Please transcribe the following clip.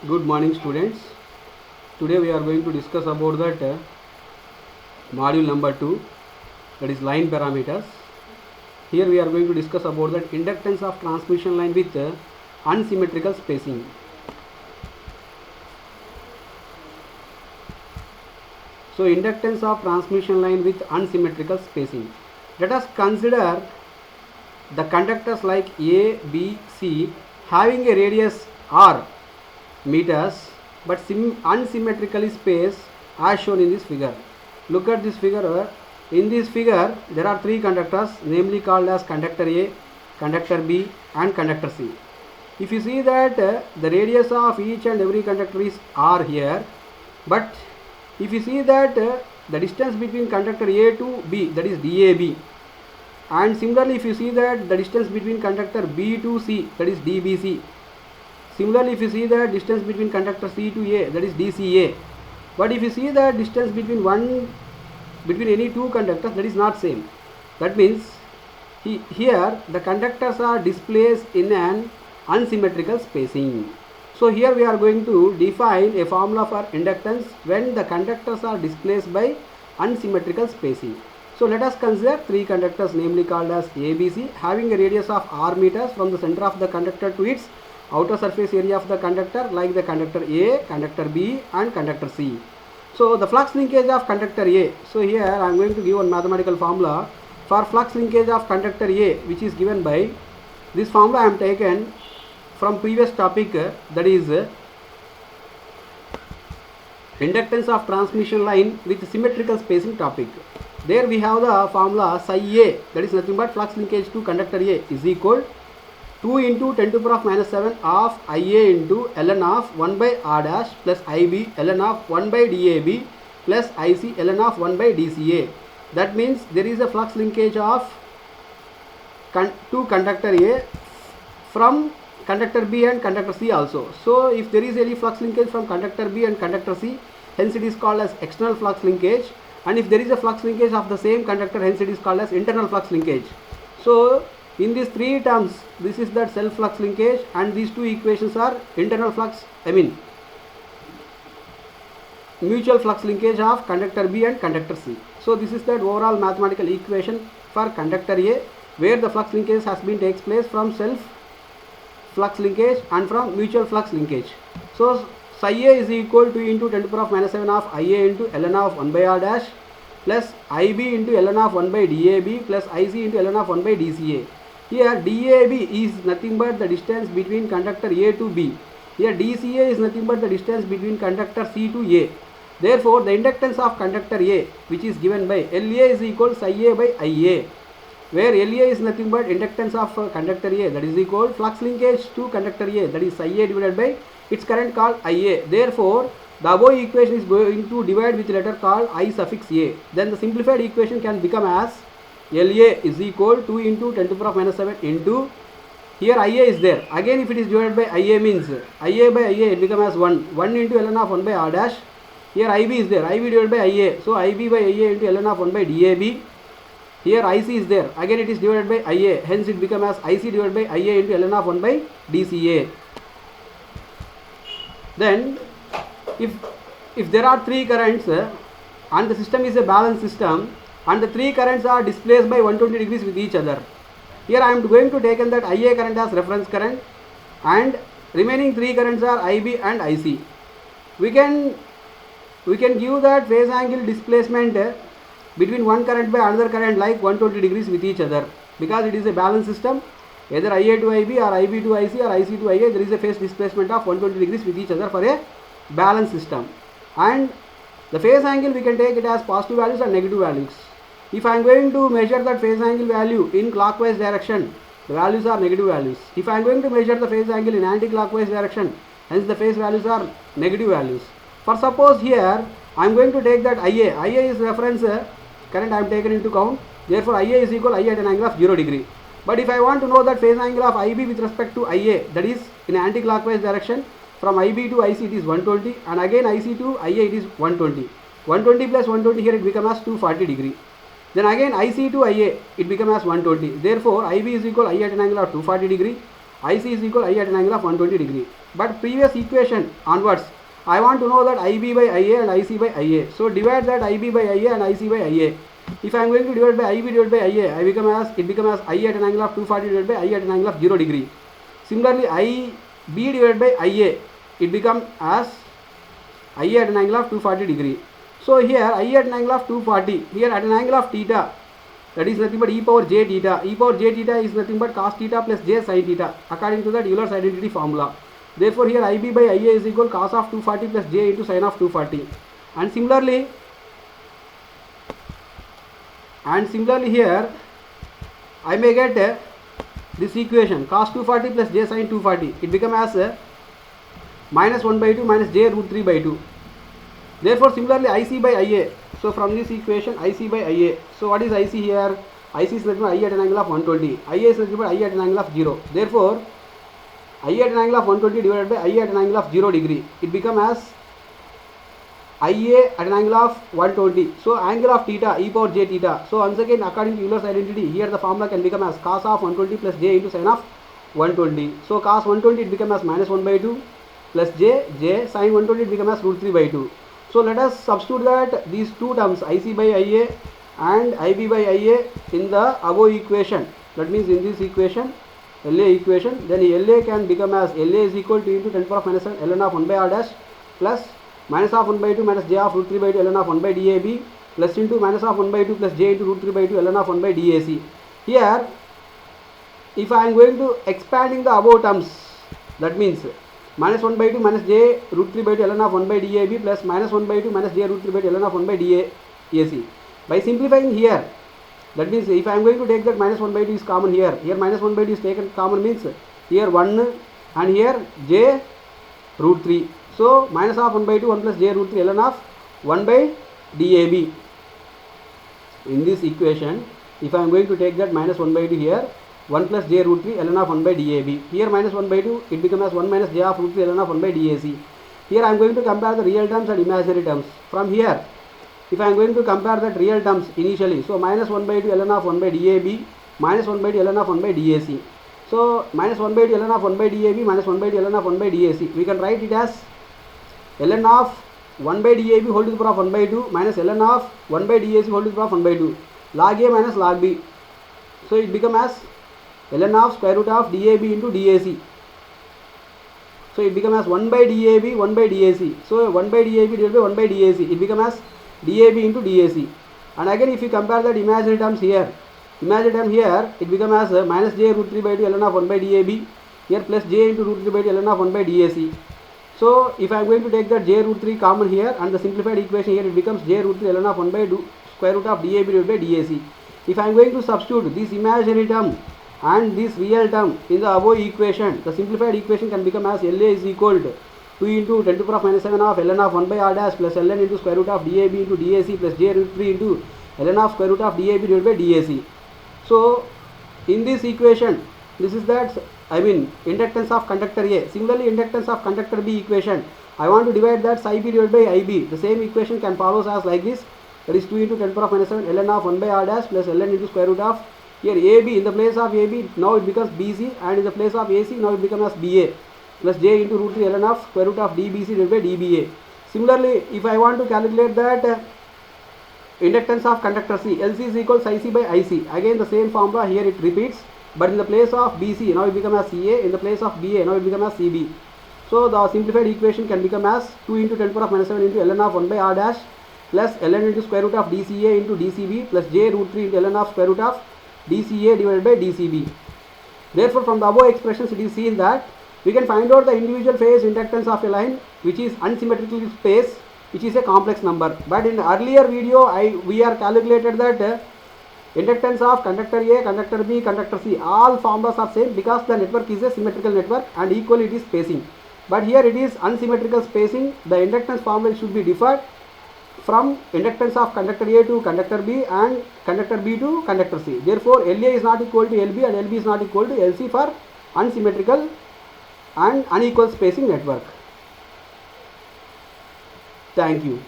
Good morning, students. Today we are going to discuss about that module number 2, that is line parameters. Here we are going to discuss about that inductance of transmission line with unsymmetrical spacing. So inductance of transmission line with unsymmetrical spacing. Let us consider the conductors like A, B, C having a radius R meters but unsymmetrically spaced as shown in this figure. Look at this figure. In this figure there are three conductors, namely called as conductor A, conductor B and conductor C. If you see that the radius of each and every conductor is R here, but if you see that the distance between conductor A to B, that is DAB, and similarly if you see that the distance between conductor B to C, that is DBC. Similarly if you see the distance between conductor C to A, that is DCA. But if you see the distance between any two conductors, that is not same. That means here the conductors are displaced in an unsymmetrical spacing. So here we are going to define a formula for inductance when the conductors are displaced by unsymmetrical spacing. So let us consider three conductors, namely called as ABC, having a radius of R meters from the center of the conductor to its outer surface area of the conductor, like the conductor A, conductor B and conductor C. So the flux linkage of conductor A. So here I am going to give one mathematical formula for flux linkage of conductor A, which is given by this formula I am taken from previous topic, that is inductance of transmission line with symmetrical spacing topic. There we have the formula psi A, that is nothing but flux linkage to conductor A, is equal 2 into 10 to the power minus 7 of Ia into ln of 1 by R dash plus Ib ln of 1 by DAB plus Ic ln of 1 by DCA. That means there is a flux linkage of to conductor A from conductor B and conductor C also. So if there is any flux linkage from conductor B and conductor C, hence it is called as external flux linkage, and if there is a flux linkage of the same conductor, hence it is called as internal flux linkage. So in these three terms, this is that self flux linkage, and these two equations are internal flux, mutual flux linkage of conductor B and conductor C. So this is that overall mathematical equation for conductor A, where the flux linkage has been takes place from self flux linkage and from mutual flux linkage. So psi A is equal to into 10 to the power minus 7 of Ia into ln of 1 by R dash plus Ib into ln of 1 by DAB plus Ic into ln of 1 by DCA. Here DAB is nothing but the distance between conductor A to B. Here DCA is nothing but the distance between conductor C to A. Therefore the inductance of conductor A, which is given by LA, is equal psi A by Ia, where LA is nothing but inductance of conductor A, that is equal flux linkage to conductor A, that is psi A divided by its current called Ia. Therefore the above equation is going to divide with letter called I suffix A. Then the simplified equation can become as LA is equal to into 10 to the power minus 7 into, here Ia is there, again if it is divided by Ia means Ia by Ia, it becomes as 1 into ln of 1 by R dash. Here Ib is there, Ib divided by Ia, so Ib by Ia into ln of 1 by DAB. Here Ic is there, again it is divided by Ia, hence it becomes as Ic divided by Ia into ln of 1 by DCA. Then if there are three currents and the system is a balanced system and the three currents are displaced by 120 degrees with each other, here I am going to take that Ia current as reference current and remaining three currents are Ib and Ic. We can give that phase angle displacement between one current by another current like 120 degrees with each other, because it is a balanced system. Either Ia to Ib or Ib to Ic or Ic to Ia, there is a phase displacement of 120 degrees with each other for a balanced system. And the phase angle we can take it as positive values and negative values. If I am going to measure that phase angle value in clockwise direction, the values are negative values. If I am going to measure the phase angle in anti-clockwise direction, hence the phase values are negative values. For suppose here I am going to take that Ia is reference current I am taken into count, therefore Ia is equal Ia at an angle of 0 degree. But if I want to know that phase angle of Ib with respect to Ia, that is in anti-clockwise direction, from Ib to Ic it is 120 and again Ic to Ia it is 120. 120 plus 120, here it becomes as 240 degree. Then again Ic to Ia, it becomes as 120. Therefore Ib is equal Ia at an angle of 240 degree IC is equal I at an angle of 120 degree. But previous equation onwards, I want to know that IB by IA and IC by IA. So divide that IB by IA and IC by IA. If I am going to divide by IB divided by IA, it becomes as I at an angle of 240 divided by I at an angle of 0 degree. Similarly, IB divided by IA, it becomes as I at an angle of 240 degree. So here I at an angle of 240, here at an angle of theta, that is nothing but e power j theta. E power j theta is nothing but cos theta plus j sin theta according to that Euler's identity formula. Therefore here IB by IA is equal cos of 240 plus j into sin of 240. And similarly here I may get this equation cos 240 plus j sin 240. It becomes as minus 1 by 2 minus j root 3 by 2. Therefore similarly IC by IA. So from this equation IC by IA. So what is IC here? IC is nothing but I at an angle of 120. IA is nothing but I at an angle of 0. Therefore I at an angle of 120 divided by I at an angle of 0 degree. It becomes as IA at an angle of 120. So angle of theta e power j theta. So once again according to Euler's identity, here the formula can become as cos of 120 plus j into sin of 120. So cos 120 it becomes as minus 1 by 2 plus j sin 120 it becomes as root 3 by 2. So let us substitute that these two terms IC by IA and IB by IA in the above equation. That means in this equation, LA equation, then LA can become as LA is equal to into 10 power of minus 7 ln of 1 by r dash plus minus of 1 by 2 minus j of root 3 by 2 ln of 1 by dab plus into minus of 1 by 2 plus j into root 3 by 2 ln of 1 by dac. Here if I am going to expanding the above terms, that means minus 1 by 2 minus j root 3 by 2 ln of 1 by dab plus minus 1 by 2 minus j root 3 by 2 ln of 1 by dac. By simplifying here, that means if I am going to take that minus 1 by 2 is common here, minus 1 by 2 is taken common means here 1 and here j root 3. So minus of 1 by 2 1 plus j root 3 ln of 1 by dab. In this equation, if I am going to take that minus 1 by 2 here, 1 plus j root 3 ln of 1 by dab. Here minus 1 by 2 it becomes as 1 minus j of root 3 ln of 1 by dac. Here I am going to compare the real terms and imaginary terms. From here if I am going to compare that real terms initially, so minus 1 by 2 ln of 1 by dab minus 1 by 2 ln of 1 by dac. So minus 1 by 2 ln of 1 by dab minus 1 by 2 ln of 1 by dac. We can write it as ln of 1 by dab whole to the power of 1 by 2 minus ln of 1 by dac whole to the power of 1 by 2. Log a minus log b. So it becomes as ln of square root of dab into dac. So it becomes as 1 by dab 1 by dac. So 1 by dab divided by 1 by dac. It becomes as dab into dac. And again if you compare that imaginary terms here, it becomes as minus j root 3 by 2 ln of 1 by dab here plus j into root 3 by 2 ln of 1 by dac. So if I am going to take that j root 3 common here and the simplified equation here, it becomes j root 3 ln of 1 by square root of dab divided by dac. If I am going to substitute this imaginary term and this real term in the above equation, the simplified equation can become as LA is equal to 2 into 10 to the power of minus 7 of ln of 1 by r dash plus ln into square root of dab into dac plus j root 3 into ln of square root of dab divided by dac. So in this equation, this is that inductance of conductor A. Similarly inductance of conductor B equation, I want to divide that psi b divided by IB. The same equation can follow as like this, that is 2 into 10 to the power of minus 7 ln of 1 by r dash plus ln into square root of here AB, in the place of AB now it becomes BC, and in the place of AC now it becomes as BA plus j into root 3 ln of square root of dBC divided by dBA. Similarly if I want to calculate that inductance of conductor C, LC is equal psi c by IC. Again the same formula here it repeats, but in the place of BC now it becomes as CA, in the place of BA now it becomes as CB. So the simplified equation can become as 2 into 10 to the power of minus 7 into ln of 1 by r dash plus ln into square root of dCA into dCB plus j root 3 into ln of square root of dCA divided by dCB. Therefore from the above expressions it is seen that we can find out the individual phase inductance of a line which is unsymmetrically spaced, which is a complex number. But in earlier video we are calculated that inductance of conductor A, conductor B, conductor C, all formulas are same because the network is a symmetrical network and equally it is spacing. But here it is unsymmetrical spacing. The inductance formula should be differed from inductance of conductor A to conductor B and conductor B to conductor C. Therefore LA is not equal to LB and LB is not equal to LC for unsymmetrical and unequal spacing network. Thank you.